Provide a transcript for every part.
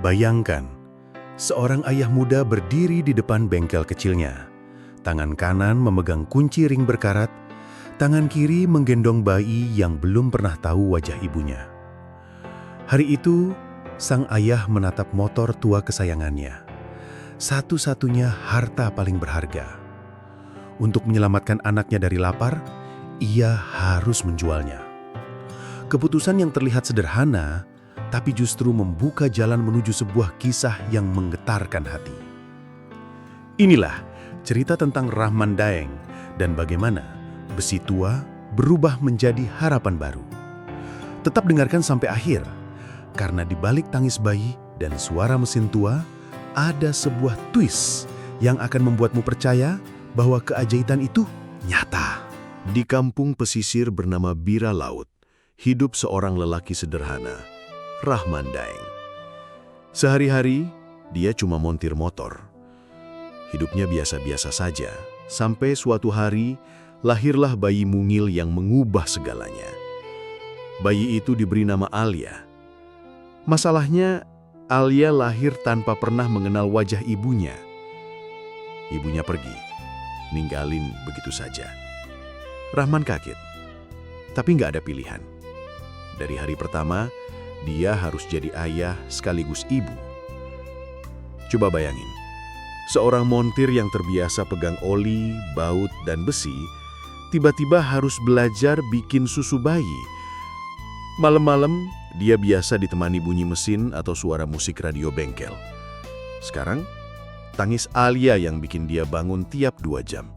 Bayangkan, seorang ayah muda berdiri di depan bengkel kecilnya. Tangan kanan memegang kunci ring berkarat, tangan kiri menggendong bayi yang belum pernah tahu wajah ibunya. Hari itu, sang ayah menatap motor tua kesayangannya. Satu-satunya harta paling berharga. Untuk menyelamatkan anaknya dari lapar, ia harus menjualnya. Keputusan yang terlihat sederhana, tapi justru membuka jalan menuju sebuah kisah yang menggetarkan hati. Inilah cerita tentang Rahman Daeng dan bagaimana besi tua berubah menjadi harapan baru. Tetap dengarkan sampai akhir, karena di balik tangis bayi dan suara mesin tua, ada sebuah twist yang akan membuatmu percaya bahwa keajaiban itu nyata. Di kampung pesisir bernama Bira Laut, hidup seorang lelaki sederhana, Rahman Daeng. Sehari-hari, dia cuma montir motor. Hidupnya biasa-biasa saja, sampai suatu hari lahirlah bayi mungil yang mengubah segalanya. Bayi itu diberi nama Alia. Masalahnya, Alia lahir tanpa pernah mengenal wajah ibunya. Ibunya pergi, ninggalin begitu saja. Rahman kaget, tapi nggak ada pilihan. Dari hari pertama, dia harus jadi ayah sekaligus ibu. Coba bayangin, seorang montir yang terbiasa pegang oli, baut, dan besi, tiba-tiba harus belajar bikin susu bayi. Malam-malam, dia biasa ditemani bunyi mesin atau suara musik radio bengkel. Sekarang, tangis Alia yang bikin dia bangun tiap 2 jam.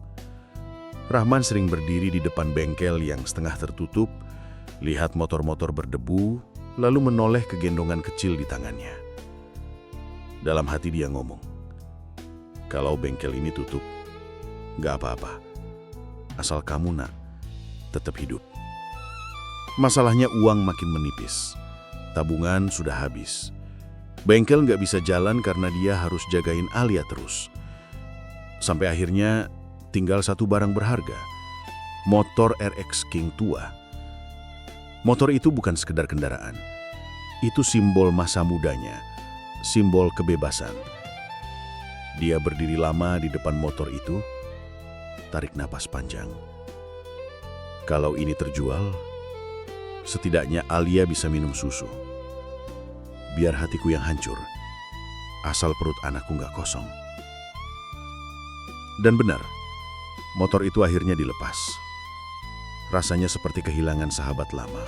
Rahman sering berdiri di depan bengkel yang setengah tertutup, lihat motor-motor berdebu, lalu menoleh ke gendongan kecil di tangannya. Dalam hati dia ngomong, "Kalau bengkel ini tutup, nggak apa-apa. Asal kamu, nak, tetap hidup." Masalahnya uang makin menipis. Tabungan sudah habis. Bengkel nggak bisa jalan karena dia harus jagain Alia terus. Sampai akhirnya tinggal satu barang berharga, motor RX King tua. Motor itu bukan sekedar kendaraan. Itu simbol masa mudanya, simbol kebebasan. Dia berdiri lama di depan motor itu, tarik napas panjang. Kalau ini terjual, setidaknya Alia bisa minum susu. Biar hatiku yang hancur, asal perut anakku nggak kosong. Dan benar, motor itu akhirnya dilepas. Rasanya seperti kehilangan sahabat lama.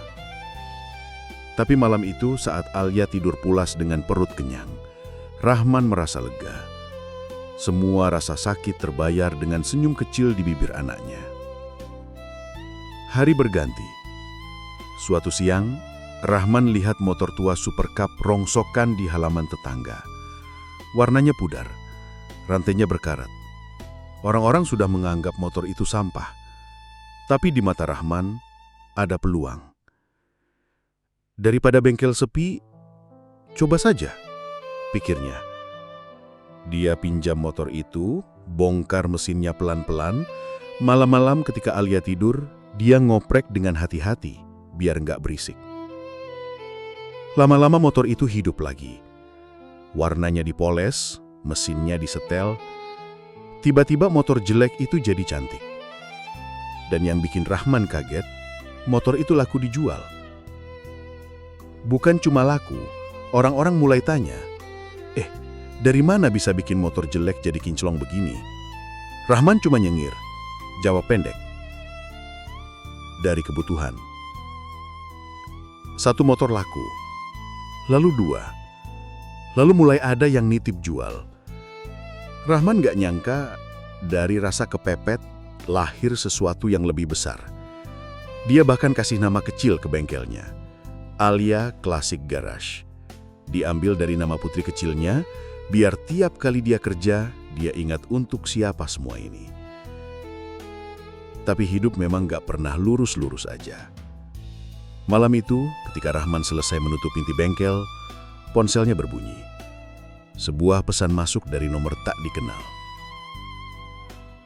Tapi malam itu saat Alia tidur pulas dengan perut kenyang, Rahman merasa lega. Semua rasa sakit terbayar dengan senyum kecil di bibir anaknya. Hari berganti. Suatu siang, Rahman lihat motor tua Super Cup rongsokan di halaman tetangga. Warnanya pudar, rantainya berkarat. Orang-orang sudah menganggap motor itu sampah. Tapi di mata Rahman, ada peluang. Daripada bengkel sepi, coba saja, pikirnya. Dia pinjam motor itu, bongkar mesinnya pelan-pelan. Malam-malam ketika Alia tidur, dia ngoprek dengan hati-hati, biar nggak berisik. Lama-lama motor itu hidup lagi. Warnanya dipoles, mesinnya disetel. Tiba-tiba motor jelek itu jadi cantik. Dan yang bikin Rahman kaget, motor itu laku dijual. Bukan cuma laku, orang-orang mulai tanya, dari mana bisa bikin motor jelek jadi kinclong begini? Rahman cuma nyengir, jawab pendek. Dari kebutuhan. Satu motor laku, lalu 2, lalu mulai ada yang nitip jual. Rahman gak nyangka, dari rasa kepepet, lahir sesuatu yang lebih besar. Dia bahkan kasih nama kecil ke bengkelnya, Alia Classic Garage. Diambil dari nama putri kecilnya, biar tiap kali dia kerja, dia ingat untuk siapa semua ini. Tapi hidup memang gak pernah lurus-lurus aja. Malam itu, ketika Rahman selesai menutup pintu bengkel, ponselnya berbunyi. Sebuah pesan masuk dari nomor tak dikenal.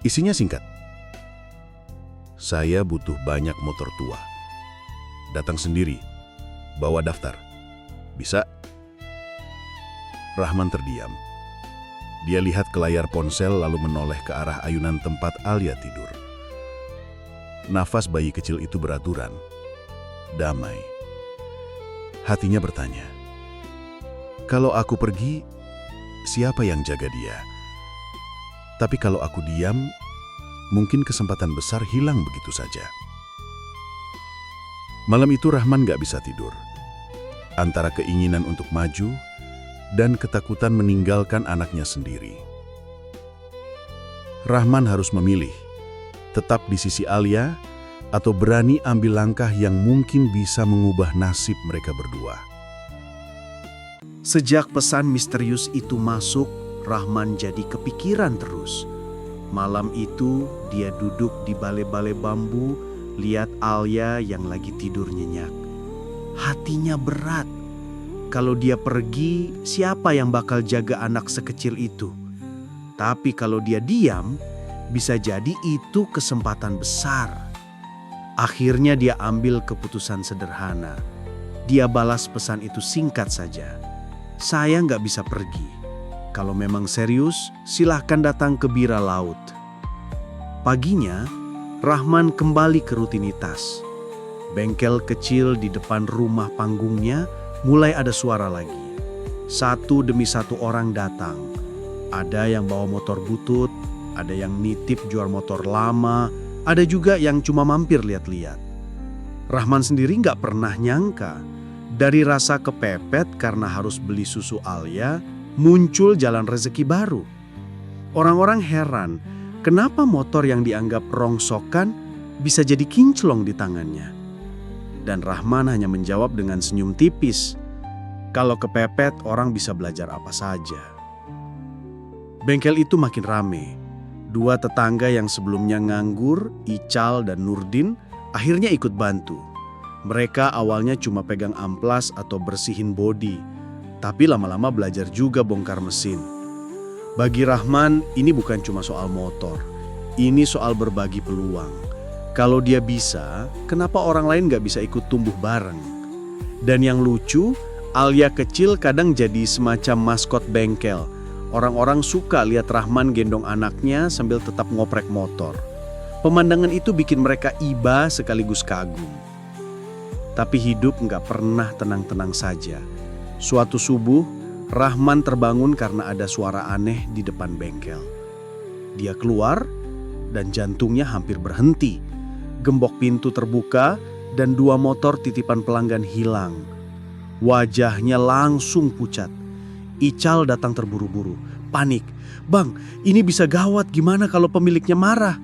Isinya singkat. Saya butuh banyak motor tua. Datang sendiri, bawa daftar. Bisa? Rahman terdiam. Dia lihat ke layar ponsel lalu menoleh ke arah ayunan tempat Alia tidur. Nafas bayi kecil itu beraturan, damai. Hatinya bertanya, kalau aku pergi, siapa yang jaga dia? Tapi kalau aku diam, mungkin kesempatan besar hilang begitu saja. Malam itu Rahman gak bisa tidur. Antara keinginan untuk maju dan ketakutan meninggalkan anaknya sendiri. Rahman harus memilih, tetap di sisi Alia atau berani ambil langkah yang mungkin bisa mengubah nasib mereka berdua. Sejak pesan misterius itu masuk, Rahman jadi kepikiran terus. Malam itu dia duduk di balai-balai bambu, lihat Alia yang lagi tidur nyenyak. Hatinya berat. Kalau dia pergi, siapa yang bakal jaga anak sekecil itu? Tapi kalau dia diam, bisa jadi itu kesempatan besar. Akhirnya dia ambil keputusan sederhana. Dia balas pesan itu singkat saja. Saya nggak bisa pergi. Kalau memang serius, silahkan datang ke Bira Laut. Paginya, Rahman kembali ke rutinitas. Bengkel kecil di depan rumah panggungnya mulai ada suara lagi. Satu demi satu orang datang. Ada yang bawa motor butut, ada yang nitip jual motor lama, ada juga yang cuma mampir lihat-lihat. Rahman sendiri nggak pernah nyangka. Dari rasa kepepet karena harus beli susu Alia, muncul jalan rezeki baru. Orang-orang heran, kenapa motor yang dianggap rongsokan bisa jadi kinclong di tangannya. Dan Rahman hanya menjawab dengan senyum tipis. Kalau kepepet, orang bisa belajar apa saja. Bengkel itu makin rame. Dua tetangga yang sebelumnya nganggur, Ical dan Nurdin, akhirnya ikut bantu. Mereka awalnya cuma pegang amplas atau bersihin bodi, tapi lama-lama belajar juga bongkar mesin. Bagi Rahman, ini bukan cuma soal motor. Ini soal berbagi peluang. Kalau dia bisa, kenapa orang lain gak bisa ikut tumbuh bareng? Dan yang lucu, Alia kecil kadang jadi semacam maskot bengkel. Orang-orang suka lihat Rahman gendong anaknya sambil tetap ngoprek motor. Pemandangan itu bikin mereka iba sekaligus kagum. Tapi hidup gak pernah tenang-tenang saja. Suatu subuh, Rahman terbangun karena ada suara aneh di depan bengkel. Dia keluar dan jantungnya hampir berhenti. Gembok pintu terbuka dan dua motor titipan pelanggan hilang. Wajahnya langsung pucat. Ical datang terburu-buru, panik. "Bang, ini bisa gawat, gimana kalau pemiliknya marah?"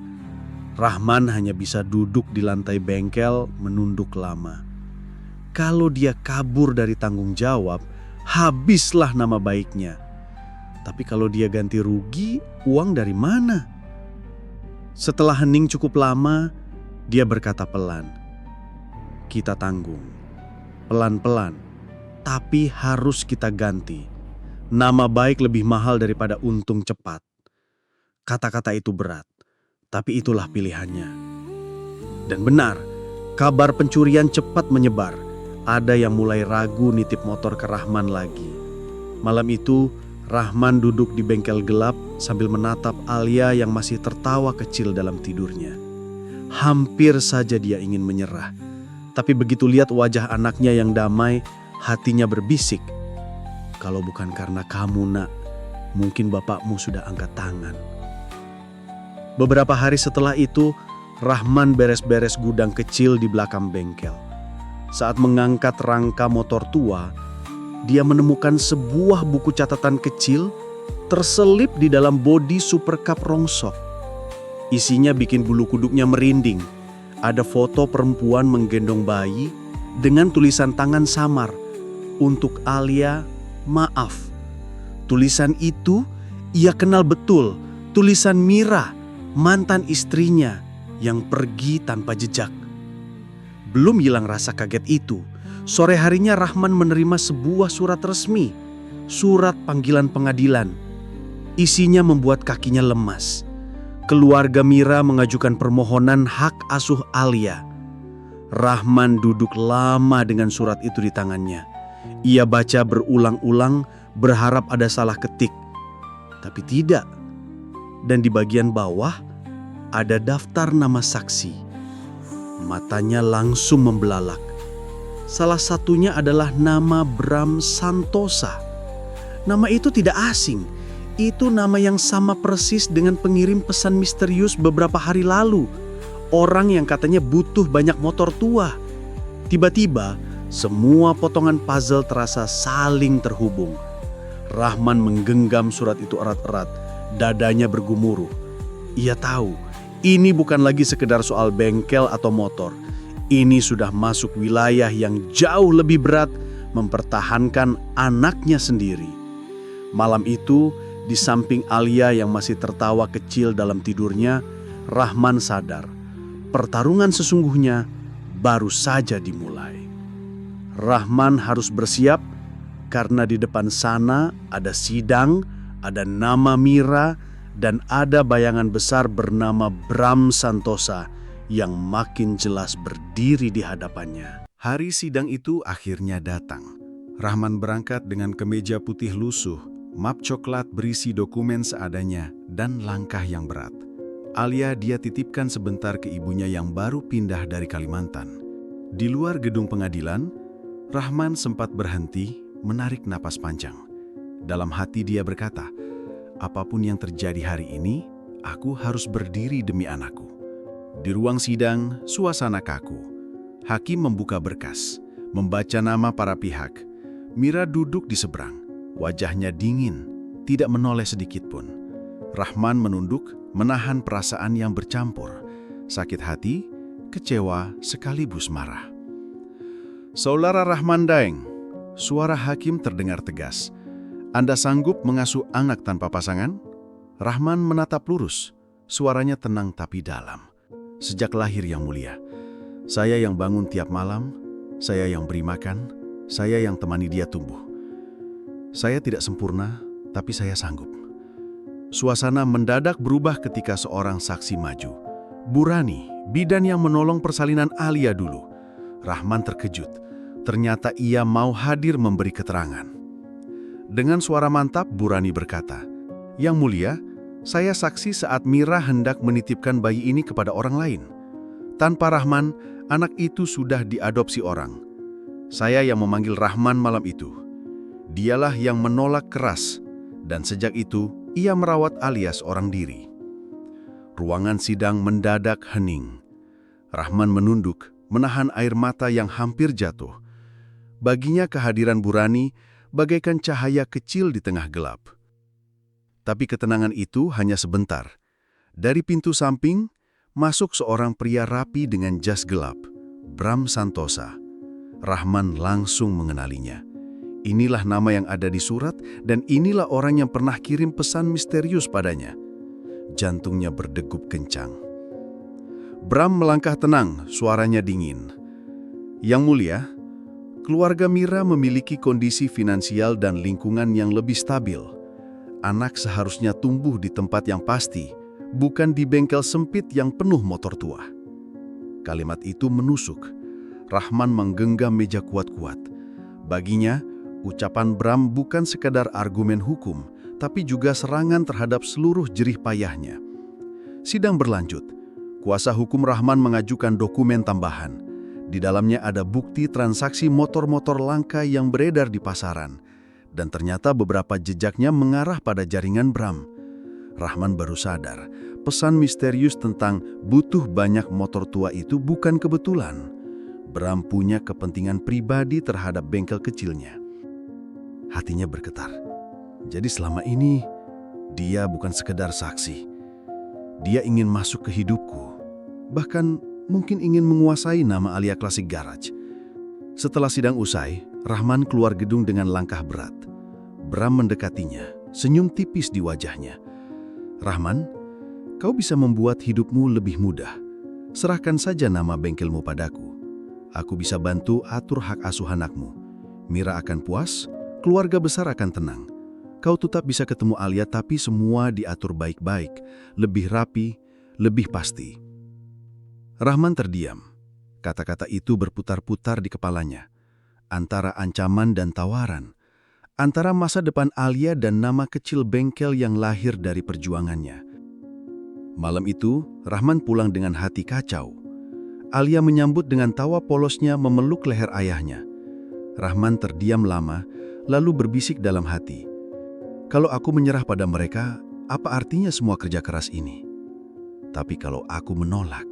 Rahman hanya bisa duduk di lantai bengkel menunduk lama. Kalau dia kabur dari tanggung jawab, habislah nama baiknya. Tapi kalau dia ganti rugi, uang dari mana? Setelah hening cukup lama, dia berkata pelan, "Kita tanggung, pelan-pelan, tapi harus kita ganti. Nama baik lebih mahal daripada untung cepat." Kata-kata itu berat, tapi itulah pilihannya. Dan benar, kabar pencurian cepat menyebar. Ada yang mulai ragu nitip motor ke Rahman lagi. Malam itu, Rahman duduk di bengkel gelap sambil menatap Alia yang masih tertawa kecil dalam tidurnya. Hampir saja dia ingin menyerah. Tapi begitu lihat wajah anaknya yang damai, hatinya berbisik, "Kalau bukan karena kamu, Nak, mungkin bapakmu sudah angkat tangan." Beberapa hari setelah itu, Rahman beres-beres gudang kecil di belakang bengkel. Saat mengangkat rangka motor tua, dia menemukan sebuah buku catatan kecil terselip di dalam bodi Super Cup rongsok. Isinya bikin bulu kuduknya merinding. Ada foto perempuan menggendong bayi dengan tulisan tangan samar, "Untuk Alia, maaf." Tulisan itu ia kenal betul, tulisan Mira, mantan istrinya yang pergi tanpa jejak. Belum hilang rasa kaget itu, sore harinya Rahman menerima sebuah surat resmi, surat panggilan pengadilan. Isinya membuat kakinya lemas. Keluarga Mira mengajukan permohonan hak asuh Alia. Rahman duduk lama dengan surat itu di tangannya. Ia baca berulang-ulang, berharap ada salah ketik. Tapi tidak. Dan di bagian bawah ada daftar nama saksi. Matanya langsung membelalak. Salah satunya adalah nama Bram Santosa. Nama itu tidak asing. Itu nama yang sama persis dengan pengirim pesan misterius beberapa hari lalu. Orang yang katanya butuh banyak motor tua. Tiba-tiba, semua potongan puzzle terasa saling terhubung. Rahman menggenggam surat itu erat-erat. Dadanya bergemuruh. Ia tahu, ini bukan lagi sekedar soal bengkel atau motor. Ini sudah masuk wilayah yang jauh lebih berat, mempertahankan anaknya sendiri. Malam itu, di samping Alia yang masih tertawa kecil dalam tidurnya, Rahman sadar, pertarungan sesungguhnya baru saja dimulai. Rahman harus bersiap karena di depan sana ada sidang, ada nama Mira, dan ada bayangan besar bernama Bram Santosa yang makin jelas berdiri di hadapannya. Hari sidang itu akhirnya datang. Rahman berangkat dengan kemeja putih lusuh, map coklat berisi dokumen seadanya, dan langkah yang berat. Alia dia titipkan sebentar ke ibunya yang baru pindah dari Kalimantan. Di luar gedung pengadilan, Rahman sempat berhenti, menarik napas panjang. Dalam hati dia berkata, apapun yang terjadi hari ini, aku harus berdiri demi anakku. Di ruang sidang, suasana kaku. Hakim membuka berkas, membaca nama para pihak. Mira duduk di seberang, wajahnya dingin, tidak menoleh sedikit pun. Rahman menunduk, menahan perasaan yang bercampur. Sakit hati, kecewa, sekaligus marah. Saudara Rahman Daeng, suara hakim terdengar tegas. Anda sanggup mengasuh anak tanpa pasangan? Rahman menatap lurus, suaranya tenang tapi dalam. Sejak lahir yang mulia, saya yang bangun tiap malam, saya yang beri makan, saya yang temani dia tumbuh. Saya tidak sempurna, tapi saya sanggup. Suasana mendadak berubah ketika seorang saksi maju. Burani, bidan yang menolong persalinan Alia dulu. Rahman terkejut, ternyata ia mau hadir memberi keterangan. Dengan suara mantap, Burani berkata, "Yang mulia, saya saksi saat Mira hendak menitipkan bayi ini kepada orang lain. Tanpa Rahman, anak itu sudah diadopsi orang. Saya yang memanggil Rahman malam itu. Dialah yang menolak keras, dan sejak itu ia merawat alias orang diri." Ruangan sidang mendadak hening. Rahman menunduk, menahan air mata yang hampir jatuh. Baginya kehadiran Burani bagaikan cahaya kecil di tengah gelap. Tapi ketenangan itu hanya sebentar. Dari pintu samping, masuk seorang pria rapi dengan jas gelap, Bram Santosa. Rahman langsung mengenalinya. Inilah nama yang ada di surat dan inilah orang yang pernah kirim pesan misterius padanya. Jantungnya berdegup kencang. Bram melangkah tenang, suaranya dingin. "Yang mulia, keluarga Mira memiliki kondisi finansial dan lingkungan yang lebih stabil. Anak seharusnya tumbuh di tempat yang pasti, bukan di bengkel sempit yang penuh motor tua." Kalimat itu menusuk. Rahman menggenggam meja kuat-kuat. Baginya, ucapan Bram bukan sekadar argumen hukum, tapi juga serangan terhadap seluruh jerih payahnya. Sidang berlanjut. Kuasa hukum Rahman mengajukan dokumen tambahan. Di dalamnya ada bukti transaksi motor-motor langka yang beredar di pasaran. Dan ternyata beberapa jejaknya mengarah pada jaringan Bram. Rahman baru sadar, pesan misterius tentang butuh banyak motor tua itu bukan kebetulan. Bram punya kepentingan pribadi terhadap bengkel kecilnya. Hatinya bergetar. Jadi selama ini, dia bukan sekedar saksi. Dia ingin masuk ke hidupku. Bahkan mungkin ingin menguasai nama Alia Klasik Garage. Setelah sidang usai, Rahman keluar gedung dengan langkah berat. Bram mendekatinya, senyum tipis di wajahnya. "Rahman, kau bisa membuat hidupmu lebih mudah. Serahkan saja nama bengkelmu padaku. Aku bisa bantu atur hak asuh anakmu. Mira akan puas, keluarga besar akan tenang. Kau tetap bisa ketemu Alia tapi semua diatur baik-baik, lebih rapi, lebih pasti." Rahman terdiam. Kata-kata itu berputar-putar di kepalanya. Antara ancaman dan tawaran. antara masa depan Alia dan nama kecil bengkel yang lahir dari perjuangannya. Malam itu, Rahman pulang dengan hati kacau. Alia menyambut dengan tawa polosnya memeluk leher ayahnya. Rahman terdiam lama, lalu berbisik dalam hati, "Kalau aku menyerah pada mereka, apa artinya semua kerja keras ini? Tapi kalau aku menolak,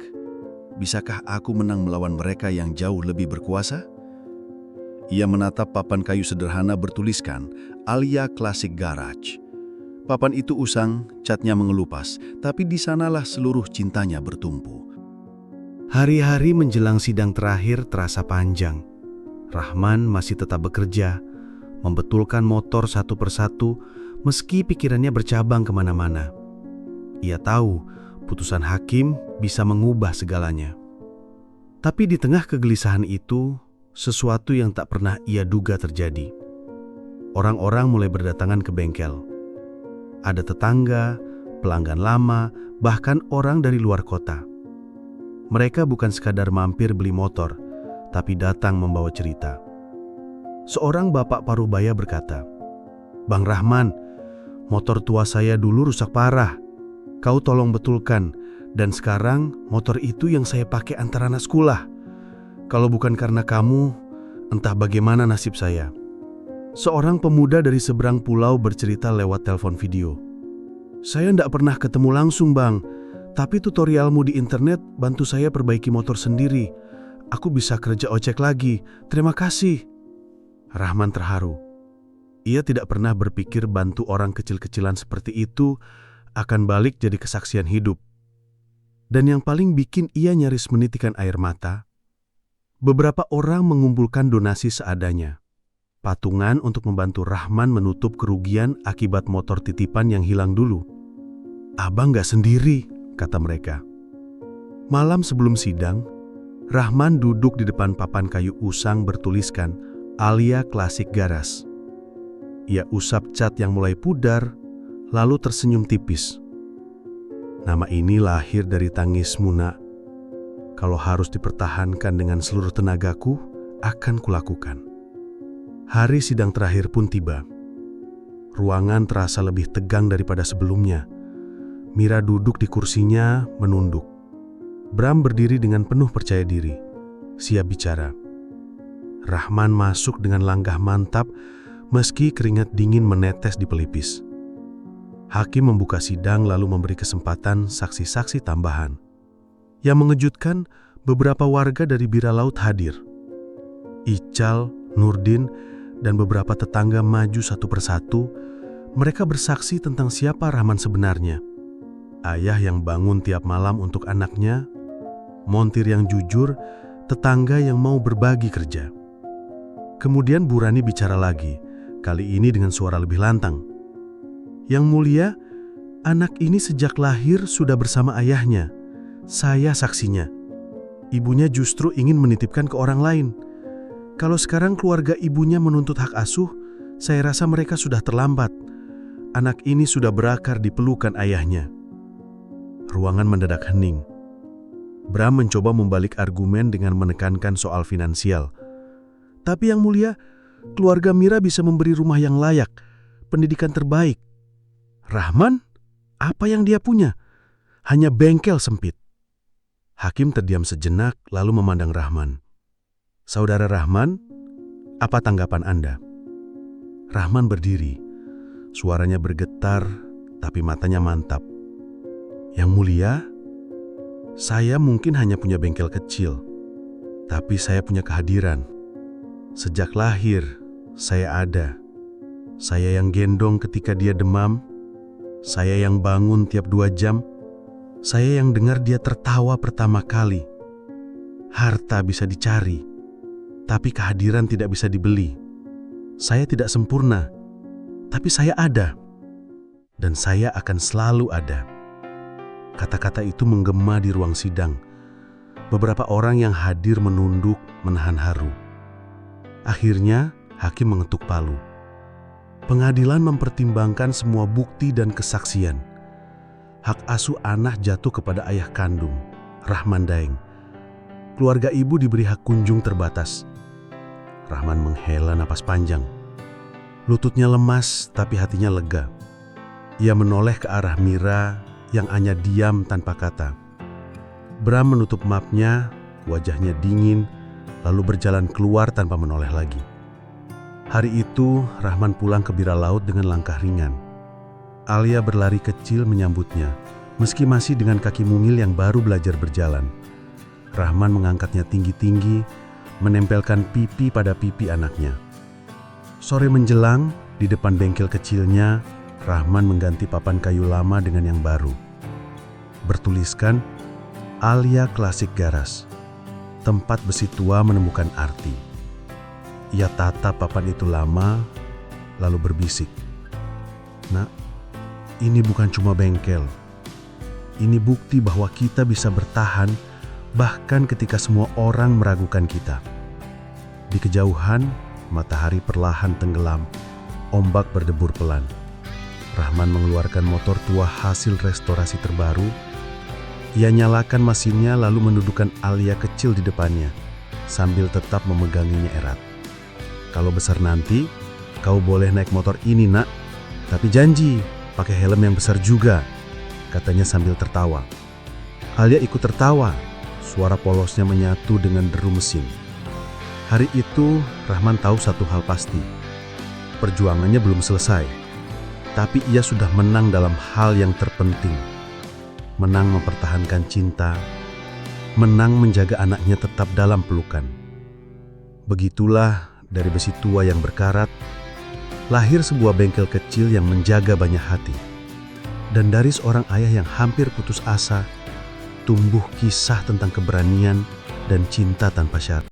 bisakah aku menang melawan mereka yang jauh lebih berkuasa?" Ia menatap papan kayu sederhana bertuliskan Alia Classic Garage. Papan itu usang, catnya mengelupas, tapi di sanalah seluruh cintanya bertumpu. Hari-hari menjelang sidang terakhir terasa panjang. Rahman masih tetap bekerja, membetulkan motor satu persatu, meski pikirannya bercabang kemana-mana. Ia tahu putusan hakim bisa mengubah segalanya. Tapi di tengah kegelisahan itu, sesuatu yang tak pernah ia duga terjadi. Orang-orang mulai berdatangan ke bengkel. Ada tetangga, pelanggan lama, bahkan orang dari luar kota. Mereka bukan sekadar mampir beli motor, tapi datang membawa cerita. Seorang bapak parubaya berkata, "Bang Rahman, motor tua saya dulu rusak parah. Kau tolong betulkan, dan sekarang motor itu yang saya pakai antar anak sekolah. Kalau bukan karena kamu, entah bagaimana nasib saya." Seorang pemuda dari seberang pulau bercerita lewat telepon video. "Saya tidak pernah ketemu langsung, Bang. Tapi tutorialmu di internet bantu saya perbaiki motor sendiri. Aku bisa kerja ojek lagi. Terima kasih." Rahman terharu. Ia tidak pernah berpikir bantu orang kecil-kecilan seperti itu akan balik jadi kesaksian hidup. Dan yang paling bikin ia nyaris menitikan air mata, beberapa orang mengumpulkan donasi seadanya. Patungan untuk membantu Rahman menutup kerugian akibat motor titipan yang hilang dulu. "Abang gak sendiri," kata mereka. Malam sebelum sidang, Rahman duduk di depan papan kayu usang bertuliskan Alia Classic Garage. Ia usap cat yang mulai pudar, lalu tersenyum tipis. "Nama ini lahir dari tangismu, Nak. Kalau harus dipertahankan dengan seluruh tenagaku, akan kulakukan." Hari sidang terakhir pun tiba. Ruangan terasa lebih tegang daripada sebelumnya. Mira duduk di kursinya, menunduk. Bram berdiri dengan penuh percaya diri, siap bicara. Rahman masuk dengan langkah mantap, meski keringat dingin menetes di pelipis. Hakim membuka sidang lalu memberi kesempatan saksi-saksi tambahan. Yang mengejutkan, beberapa warga dari Bira Laut hadir. Ical, Nurdin, dan beberapa tetangga maju satu persatu. Mereka bersaksi tentang siapa Rahman sebenarnya. Ayah yang bangun tiap malam untuk anaknya, montir yang jujur, tetangga yang mau berbagi kerja. Kemudian Bu Rani bicara lagi, kali ini dengan suara lebih lantang. "Yang mulia, anak ini sejak lahir sudah bersama ayahnya. Saya saksinya. Ibunya justru ingin menitipkan ke orang lain. Kalau sekarang keluarga ibunya menuntut hak asuh, saya rasa mereka sudah terlambat. Anak ini sudah berakar di pelukan ayahnya." Ruangan mendadak hening. Bram mencoba membalik argumen dengan menekankan soal finansial. "Tapi yang mulia, keluarga Mira bisa memberi rumah yang layak, pendidikan terbaik. Rahman, apa yang dia punya? Hanya bengkel sempit." Hakim terdiam sejenak lalu memandang Rahman. "Saudara Rahman, apa tanggapan Anda?" Rahman berdiri. Suaranya bergetar, tapi matanya mantap. "Yang mulia, saya mungkin hanya punya bengkel kecil, tapi saya punya kehadiran. Sejak lahir, saya ada. Saya yang gendong ketika dia demam, saya yang bangun tiap 2 jam, saya yang dengar dia tertawa pertama kali. Harta bisa dicari, tapi kehadiran tidak bisa dibeli. Saya tidak sempurna, tapi saya ada. Dan saya akan selalu ada." Kata-kata itu menggema di ruang sidang. Beberapa orang yang hadir menunduk, menahan haru. Akhirnya, hakim mengetuk palu. Pengadilan mempertimbangkan semua bukti dan kesaksian. Hak asuh anak jatuh kepada ayah kandung, Rahman Daeng. Keluarga ibu diberi hak kunjung terbatas. Rahman menghela napas panjang. Lututnya lemas tapi hatinya lega. Ia menoleh ke arah Mira yang hanya diam tanpa kata. Bram menutup mapnya, wajahnya dingin, lalu berjalan keluar tanpa menoleh lagi. Hari itu, Rahman pulang ke Bira Laut dengan langkah ringan. Alia berlari kecil menyambutnya, meski masih dengan kaki mungil yang baru belajar berjalan. Rahman mengangkatnya tinggi-tinggi, menempelkan pipi pada pipi anaknya. Sore menjelang, di depan bengkel kecilnya, Rahman mengganti papan kayu lama dengan yang baru. Bertuliskan, Alia Klasik Garas. Tempat besi tua menemukan arti. Ia tatap papan itu lama, lalu berbisik. "Nak, ini bukan cuma bengkel. Ini bukti bahwa kita bisa bertahan bahkan ketika semua orang meragukan kita." Di kejauhan, matahari perlahan tenggelam, ombak berdebur pelan. Rahman mengeluarkan motor tua hasil restorasi terbaru. Ia nyalakan mesinnya lalu menundukkan Alia kecil di depannya, sambil tetap memeganginya erat. "Kalau besar nanti, kau boleh naik motor ini, Nak. Tapi janji, pakai helm yang besar juga," katanya sambil tertawa. Alia ikut tertawa, suara polosnya menyatu dengan deru mesin. Hari itu, Rahman tahu satu hal pasti. Perjuangannya belum selesai. Tapi ia sudah menang dalam hal yang terpenting. Menang mempertahankan cinta, menang menjaga anaknya tetap dalam pelukan. Begitulah dari besi tua yang berkarat, lahir sebuah bengkel kecil yang menjaga banyak hati. Dan dari seorang ayah yang hampir putus asa, tumbuh kisah tentang keberanian dan cinta tanpa syarat.